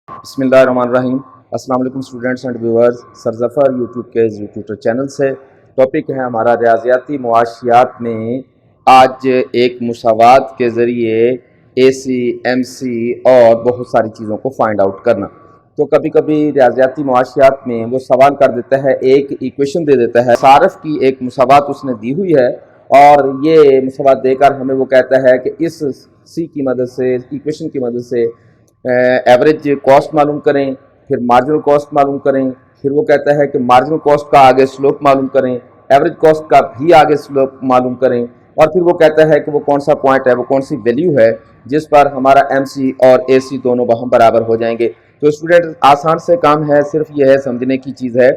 बिस्मिल्लाहिर्रहमानिर्रहीम। अस्सलाम वालेकुम students and viewers. Sir Zafar YouTube के यूट्यूब चैनल से टॉपिक है हमारा रियाज़ियाती मुआशियात में। आज एक मुसावात के ज़रिए एसी, एमसी और बहुत सारी चीज़ों को फाइंड आउट करना। तो कभी कभी रियाज़ियाती मुआशियात में वो सवाल कर देता है, एक इक्वेशन दे देता है, सारफ की एक मुसावात उसने दी हुई है और ये मुसावात देकर हमें वो कहता है कि इस सी की मदद से, इक्वेशन की मदद से एवरेज कॉस्ट मालूम करें, फिर मार्जिनल कॉस्ट मालूम करें, फिर वो कहता है कि मार्जिनल कॉस्ट का आगे स्लोप मालूम करें, एवरेज कॉस्ट का भी आगे स्लोप मालूम करें, और फिर वो कहता है कि वो कौन सा पॉइंट है, वो कौन सी वैल्यू है जिस पर हमारा एमसी और एसी दोनों वहाँ बराबर हो जाएंगे। तो स्टूडेंट आसान से काम है, सिर्फ ये है समझने की चीज़ है।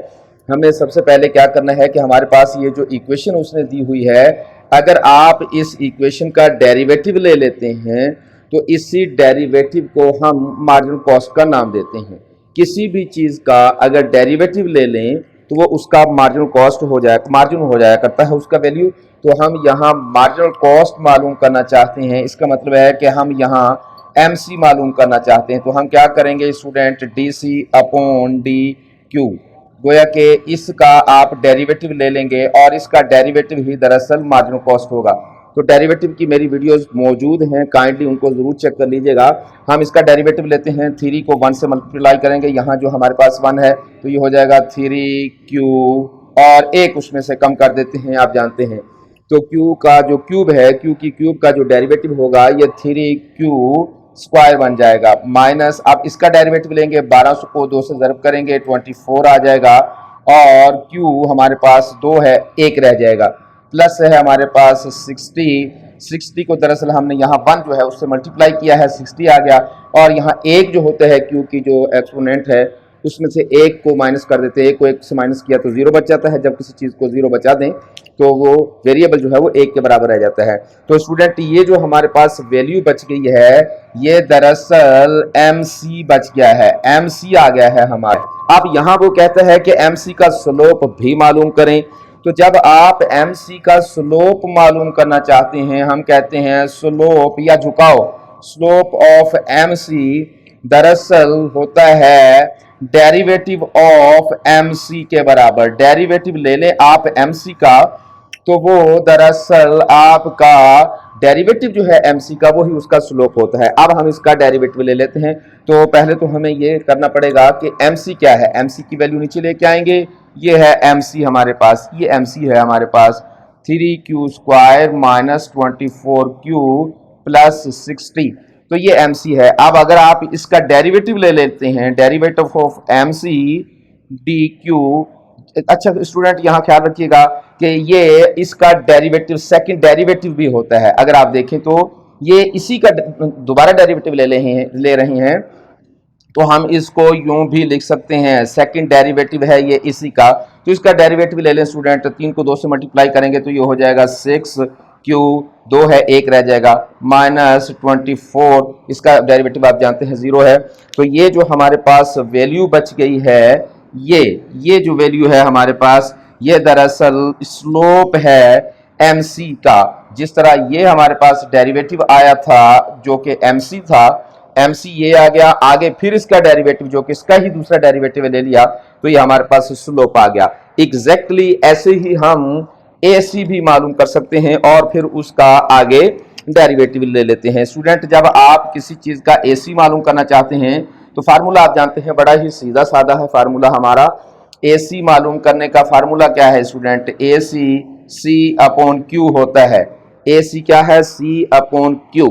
हमें सबसे पहले क्या करना है कि हमारे पास ये जो इक्वेशन उसने दी हुई है, अगर आप इस इक्वेशन का डेरिवेटिव ले लेते हैं तो इसी डेरिवेटिव को हम मार्जिनल कॉस्ट का नाम देते हैं। किसी भी चीज़ का अगर डेरिवेटिव ले लें तो वो उसका मार्जिनल कॉस्ट हो जाए, मार्जिन हो जाया करता है उसका वैल्यू। तो हम यहाँ मार्जिनल कॉस्ट मालूम करना चाहते हैं, इसका मतलब है कि हम यहाँ एमसी मालूम करना चाहते हैं। तो हम क्या करेंगे student, D C upon D Q, गोया कि इसका आप डेरिवेटिव ले लेंगे और इसका डेरिवेटिव ही दरअसल मार्जिनल कॉस्ट होगा। तो डेरिवेटिव की मेरी वीडियोस मौजूद हैं, काइंडली उनको ज़रूर चेक कर लीजिएगा। हम इसका डेरिवेटिव लेते हैं, 3 को 1 से मल्टीप्लाई करेंगे, यहाँ जो हमारे पास 1 है तो ये हो जाएगा 3Q और एक उसमें से कम कर देते हैं, आप जानते हैं। तो Q का जो क्यूब है, Q की क्यूब का जो डेरिवेटिव होगा ये 3Q स्क्वायर बन जाएगा, माइनस आप इसका डेरिवेटिव लेंगे, 1200 को 2 से ज़रब करेंगे 24 आ जाएगा, और Q हमारे पास 2 है, 1 रह जाएगा, प्लस है हमारे पास 60 को दरअसल हमने यहाँ 1 जो है उससे मल्टीप्लाई किया है, 60 आ गया, और यहाँ 1 जो होता है Q की जो एक्सपोनेंट है उसमें से 1 को माइनस कर देते हैं, 1 को 1 से माइनस किया तो 0 बच जाता है। जब किसी चीज़ को 0 बचा दें तो वो वेरिएबल जो है वो 1 के बराबर रह जाता है। तो स्टूडेंट ये जो हमारे पास वैल्यू बच गई है ये दरअसल MC बच गया है, MC आ गया है हमारा। अब यहाँ वो कहता है कि MC का स्लोप भी मालूम करें। तो जब आप MC का स्लोप मालूम करना चाहते हैं, हम कहते हैं स्लोप या झुकाव, स्लोप ऑफ MC दरअसल होता है डेरिवेटिव ऑफ MC के बराबर। डेरिवेटिव ले लें आप MC का तो वो दरअसल आपका डेरिवेटिव जो है MC का वही उसका स्लोप होता है। अब हम इसका डेरिवेटिव ले लेते हैं। तो पहले तो हमें ये करना पड़ेगा कि MC क्या है, MC की वैल्यू नीचे लेके आएंगे, ये है MC हमारे पास, ये MC है हमारे पास 3Q square minus 24Q plus 60, तो ये MC है। अब अगर आप इसका डेरिवेटिव ले लेते हैं, डेरिवेटिव ऑफ MC DQ, अच्छा स्टूडेंट यहाँ ख्याल रखिएगा कि ये इसका डेरिवेटिव सेकंड डेरिवेटिव भी होता है। अगर आप देखें तो ये इसी का दोबारा डेरिवेटिव ले रहे हैं तो हम इसको यूं भी लिख सकते हैं, सेकंड डेरिवेटिव है ये इसी का। तो इसका डेरिवेटिव ले लें स्टूडेंट, 3 को 2 से मल्टीप्लाई करेंगे तो ये हो जाएगा 6Q, 2 है 1 रह जाएगा, माइनस 24, इसका डेरिवेटिव आप जानते हैं 0 है। तो ये जो हमारे पास वैल्यू बच गई है, ये जो वैल्यू है हमारे पास, ये दरअसल स्लोप है MC का। जिस तरह ये हमारे पास डेरिवेटिव आया था जो कि MC था, MC ये आ गया, आगे फिर इसका डेरिवेटिव जो कि इसका ही दूसरा डेरिवेटिव ले लिया तो ये हमारे पास स्लोप आ गया। एग्जैक्टली ऐसे ही हम AC भी मालूम कर सकते हैं और फिर उसका आगे डेरिवेटिव ले लेते हैं। स्टूडेंट जब आप किसी चीज़ का AC मालूम करना चाहते हैं तो फार्मूला आप जानते हैं, बड़ा ही सीधा साधा है फार्मूला हमारा। AC मालूम करने का फार्मूला क्या है student, AC C upon Q होता है। AC क्या है, C अपॉन Q।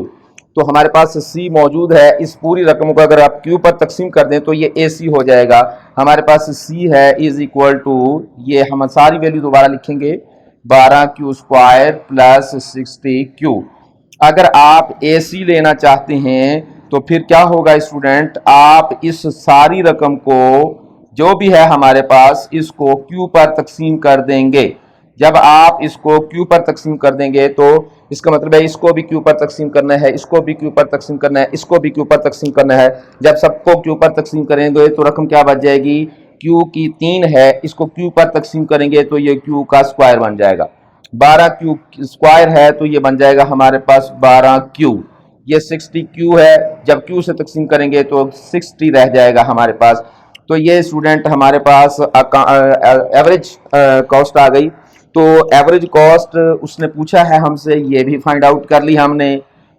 तो हमारे पास C मौजूद है, इस पूरी रकम को अगर आप Q पर तकसीम कर दें तो ये AC हो जाएगा। हमारे पास C है इज इक्वल टू, ये हम सारी वैल्यू दोबारा लिखेंगे, 12Q स्क्वायर प्लस 60Q। अगर आप AC लेना चाहते हैं तो फिर क्या होगा स्टूडेंट, आप इस सारी रकम को जो भी है हमारे पास इसको Q पर तकसीम कर देंगे। जब आप इसको Q पर तकसीम कर देंगे तो इसका मतलब है इसको भी Q पर तकसीम करना है, इसको भी Q पर तकसीम करना है, इसको भी Q पर तकसीम करना है। जब सबको Q पर तकसीम करेंगे तो रकम क्या बच जाएगी, Q की 3 है, इसको Q पर तकसीम करेंगे तो ये Q का स्क्वायर बन जाएगा। 12Q स्क्वायर है तो ये बन जाएगा हमारे पास 12Q। ये 60 क्यू है, जब क्यू से तकसीम करेंगे तो 60 रह जाएगा हमारे पास। तो ये स्टूडेंट हमारे पास एवरेज कॉस्ट आ गई। तो एवरेज कॉस्ट उसने पूछा है हमसे, ये भी फाइंड आउट कर ली हमने।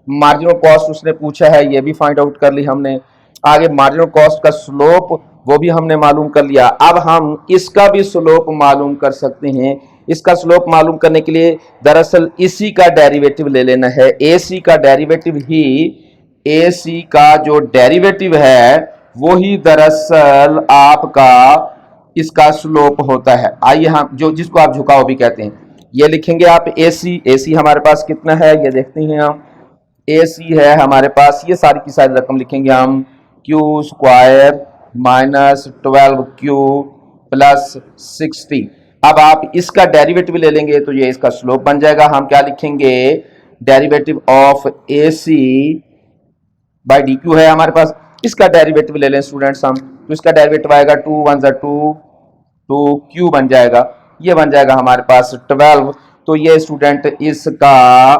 मार्जिनल कॉस्ट उसने पूछा है, ये भी फाइंड आउट कर ली हमने। आगे मार्जिनल कॉस्ट का स्लोप वो भी हमने मालूम कर लिया। अब हम इसका भी स्लोप मालूम कर सकते हैं। इसका स्लोप मालूम करने के लिए दरअसल इसी का डेरिवेटिव ले लेना है। ए सी का डेरिवेटिव ही, ए सी का जो डेरिवेटिव है वो ही दरअसल आपका इसका स्लोप होता है। आइए हम जो जिसको आप झुकाव भी कहते हैं, ये लिखेंगे आप ए सी हमारे पास कितना है ये देखते हैं हम। ए सी है हमारे पास, ये सारी की सारी रकम लिखेंगे हम, Q square minus 12Q plus 60। अब आप इसका डेरिवेटिव ले लेंगे तो ये इसका स्लोप बन जाएगा। हम क्या लिखेंगे, derivative of A C by D Q है हमारे पास। इसका डेरिवेटिव ले लें स्टूडेंट्स हम, तो इसका डेरिवेटिव आएगा 2 1 2 2Q बन जाएगा। ये बन जाएगा हमारे पास 12। तो ये स्टूडेंट इसका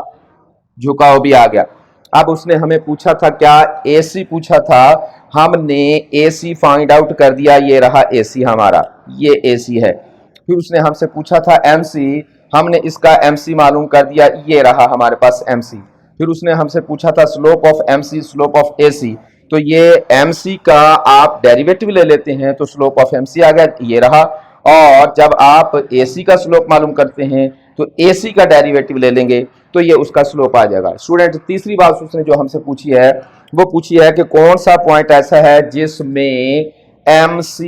झुकाव भी आ गया। अब उसने हमें पूछा था क्या, AC पूछा था, हमने AC फाइंड आउट कर दिया, ये रहा AC हमारा, ये AC है। फिर उसने हमसे पूछा था MC, हमने इसका MC मालूम कर दिया, ये रहा हमारे पास MC। फिर उसने हमसे पूछा था slope of MC, slope of AC, तो ये MC का आप डेरिवेटिव ले लेते हैं तो स्लोप ऑफ MC आ गया, ये रहा। और जब आप AC का स्लोप मालूम करते हैं तो AC का डेरिवेटिव ले लेंगे तो ये उसका स्लोप आ जाएगा। स्टूडेंट तीसरी बात उसने जो हमसे पूछी है वो पूछी है कि कौन सा पॉइंट ऐसा है जिसमें MC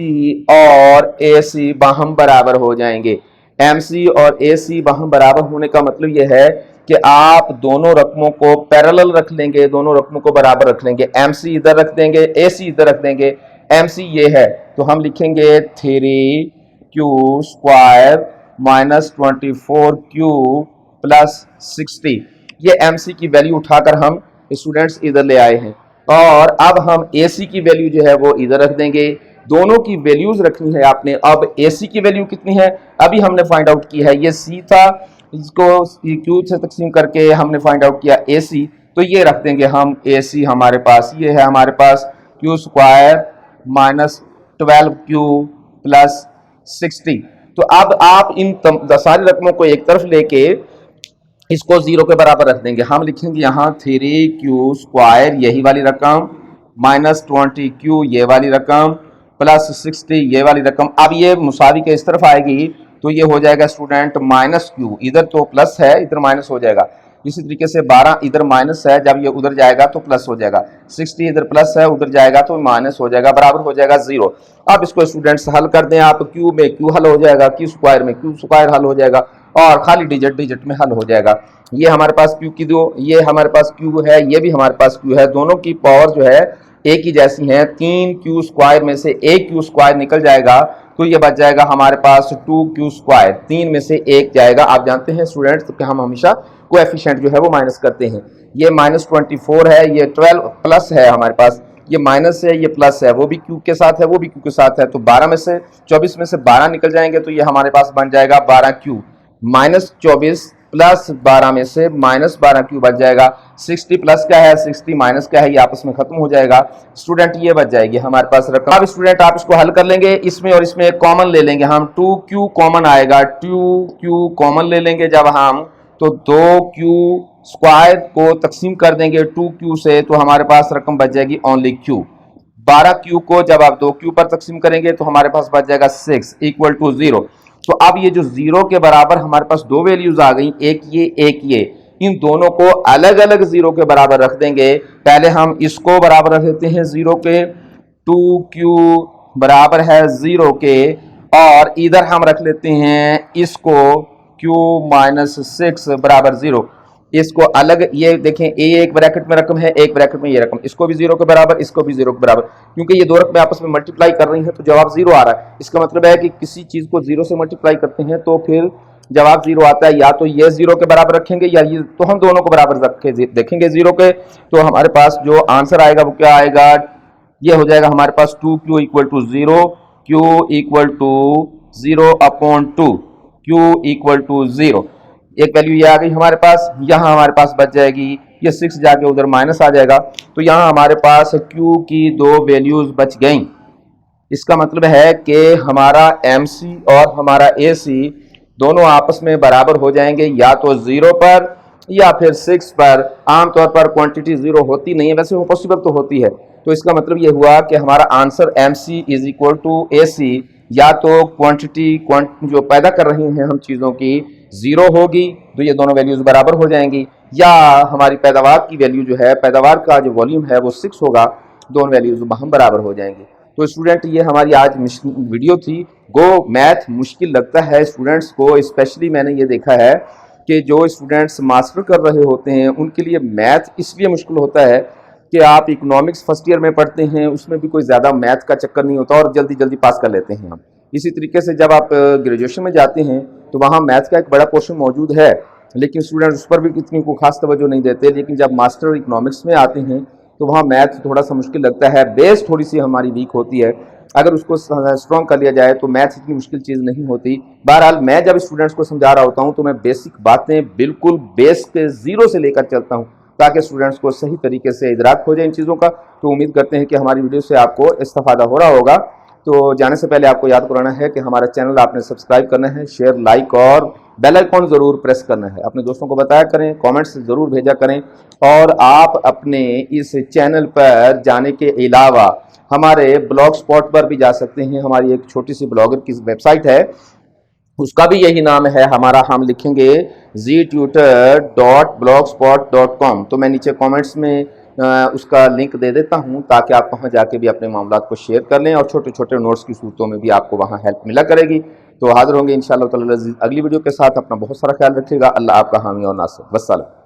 और AC बाहम बराबर हो जाएंगे। MC और AC बाहम बराबर होने का मतलब ये है कि आप दोनों रकमों को पैरेलल रख लेंगे, दोनों रकमों को बराबर रख लेंगे। MC इधर रख देंगे, AC इधर रख देंगे। MC ये है तो हम लिखेंगे 3Q square minus 24Q plus 60। ये MC की वैल्यू उठाकर हम स्टूडेंट्स इधर ले आए हैं और अब हम AC की वैल्यू जो है वो इधर रख देंगे। दोनों की वैल्यूज रखनी है आपने। अब AC की वैल्यू कितनी है अभी हमने फाइंड आउट की है, ये C था, इसको Q से तकसीम करके हमने फाइंड आउट किया AC, तो ये रख देंगे हम AC हमारे पास, ये है हमारे पास Q square minus 12Q plus 60। तो अब आप इन सारी रकमों को एक तरफ लेके इसको 0 के बराबर रख देंगे। हम लिखेंगे यहाँ 3Q स्क्वायर यही वाली रकम माइनस 20Q ये वाली रकम प्लस 60 ये वाली रकम। अब ये मुसावी के इस तरफ आएगी तो ये हो जाएगा स्टूडेंट माइनस Q, इधर तो प्लस है इधर माइनस हो जाएगा। इसी तरीके से 12 इधर माइनस है, जब ये उधर जाएगा तो प्लस हो जाएगा। 60 इधर प्लस है उधर जाएगा तो माइनस हो जाएगा, बराबर हो जाएगा 0। अब इसको स्टूडेंट्स हल कर दें आप, Q में Q हल हो जाएगा, Q स्क्वायर में Q स्क्वायर हल हो जाएगा और खाली डिजिट में हल हो जाएगा। ये हमारे पास Q की दो, ये हमारे पास Q है, ये भी हमारे पास Q है, दोनों की पावर जो है एक ही जैसी है। 3Q स्क्वायर में से एक Q स्क्वायर निकल जाएगा तो ये बच जाएगा हमारे पास 2Q स्क्वायर, 3 में से एक जाएगा। आप जानते हैं स्टूडेंट्स कि हम हमेशा कोएफिशिएंट जो है वो माइनस करते हैं। ये माइनस 24 है, ये 12 प्लस है हमारे पास, ये माइनस है ये प्लस है, वो भी Q के साथ है वो भी Q के साथ है। तो 12 में से 24 में से 12 निकल जाएंगे तो ये हमारे पास बन जाएगा 12Q, माइनस 24 प्लस 12 में से माइनस 12Q बच जाएगा। 60 प्लस क्या है 60 माइनस क्या है, ये आपस में खत्म हो जाएगा स्टूडेंट, ये बच जाएगी हमारे पास रकम। अब स्टूडेंट आप इसको हल कर लेंगे, इसमें और इसमें कॉमन ले लेंगे हम, 2Q कॉमन आएगा, 2Q कॉमन ले लेंगे जब हम, तो 2Q स्क्वायर को तकसीम कर देंगे 2Q से तो हमारे पास रकम बच जाएगी ओनली Q। 12Q को जब आप 2Q पर तकसीम करेंगे तो हमारे पास बच जाएगा 6 इक्वल टू 0। तो अब ये जो 0 के बराबर हमारे पास दो वैल्यूज आ गई, एक ये, इन दोनों को अलग अलग 0 के बराबर रख देंगे। पहले हम इसको बराबर रख देते हैं 0 के, 2Q बराबर है 0 के, और इधर हम रख लेते हैं इसको Q माइनस 6 बराबर 0। इसको अलग, ये देखें ए एक ब्रैकेट में रकम है, एक ब्रैकेट में ये रकम, इसको भी 0 के बराबर, इसको भी 0 के बराबर, क्योंकि ये दो रकमें आपस में मल्टीप्लाई कर रही हैं तो जवाब 0 आ रहा है। इसका मतलब है कि किसी चीज को 0 से मल्टीप्लाई करते हैं तो फिर जवाब 0 आता है। या तो ये 0 के बराबर रखेंगे या ये, तो हम दोनों को बराबर रख के देखेंगे 0 के, तो हमारे पास जो आंसर आएगा वो क्या आएगा, ये हो जाएगा हमारे पास 2Q equal to 0, Q equal to 0 upon 2, Q equal to 0। एक वैल्यू ये आ गई हमारे पास, यहाँ हमारे पास बच जाएगी ये 6 जाके उधर माइनस आ जाएगा। तो यहाँ हमारे पास Q की 2 वैल्यूज बच गई। इसका मतलब है कि हमारा MC और हमारा AC दोनों आपस में बराबर हो जाएंगे, या तो 0 पर या फिर 6 पर। आमतौर पर क्वांटिटी 0 होती नहीं है, वैसे वो पॉसिबल तो होती है। तो इसका मतलब ये हुआ कि हमारा answer MC is equal to AC, या तो क्वांटिटी जो पैदा कर रही हैं हम चीज़ों की 0 होगी, तो ये दोनों वैल्यूज बराबर हो जाएंगी, या हमारी पैदावार की वैल्यू जो है, पैदावार का जो वॉल्यूम है वो 6 होगा, दोनों वैल्यूज हम बराबर हो जाएंगे। तो स्टूडेंट ये हमारी आज वीडियो थी। गो मैथ मुश्किल लगता है स्टूडेंट्स को, स्पेशली मैंने ये देखा है कि जो स्टूडेंट्स मास्टर कर रहे होते हैं उनके लिए मैथ इसलिए मुश्किल होता है कि आप इकोनॉमिक्स फर्स्ट ईयर में पढ़ते हैं, उसमें भी कोई ज़्यादा मैथ का चक्कर नहीं होता और जल्दी जल्दी पास कर लेते हैं हम। इसी तरीके से जब आप ग्रेजुएशन में जाते हैं तो वहाँ मैथ का एक बड़ा पोर्शन मौजूद है, लेकिन स्टूडेंट उस पर भी इतनी को खास तवज्जो नहीं देते। लेकिन जब मास्टर इकोनॉमिक्स में आते हैं तो वहाँ मैथ थोड़ा सा मुश्किल लगता है, बेस थोड़ी सी हमारी वीक होती है। अगर उसको स्ट्रॉन्ग कर लिया जाए तो मैथ इतनी मुश्किल चीज़ नहीं होती। बहरहाल मैं जब स्टूडेंट्स को समझा रहा होता हूँ तो मैं बेसिक बातें बिल्कुल बेस के 0 से लेकर चलता हूँ, ताकि स्टूडेंट्स को सही तरीके से इदराक हो जाए इन चीज़ों का। तो उम्मीद करते हैं कि हमारी वीडियो से आपको इस्तेफादा हो रहा होगा। तो जाने से पहले आपको याद कराना है कि हमारा चैनल आपने सब्सक्राइब करना है, शेयर, लाइक और बेल आइकॉन ज़रूर प्रेस करना है। अपने दोस्तों को बताया करें, कमेंट्स ज़रूर भेजा करें। और आप अपने इस चैनल पर जाने के अलावा हमारे ब्लॉग स्पॉट पर भी जा सकते हैं। हमारी एक छोटी सी ब्लॉगर की वेबसाइट है, उसका भी यही नाम है हमारा, हम लिखेंगे ztutor.blogspot.com। तो मैं नीचे कमेंट्स में उसका लिंक दे देता हूं, ताकि आप वहां जाके भी अपने मामलात को शेयर कर लें और छोटे छोटे नोट्स की सूरतों में भी आपको वहां हेल्प मिला करेगी। तो हाजिर होंगे इंशाअल्लाह ताला अगली वीडियो के साथ। अपना बहुत सारा ख्याल रखिएगा। अल्लाह आपका हामी और नासिर। वस्सलाम।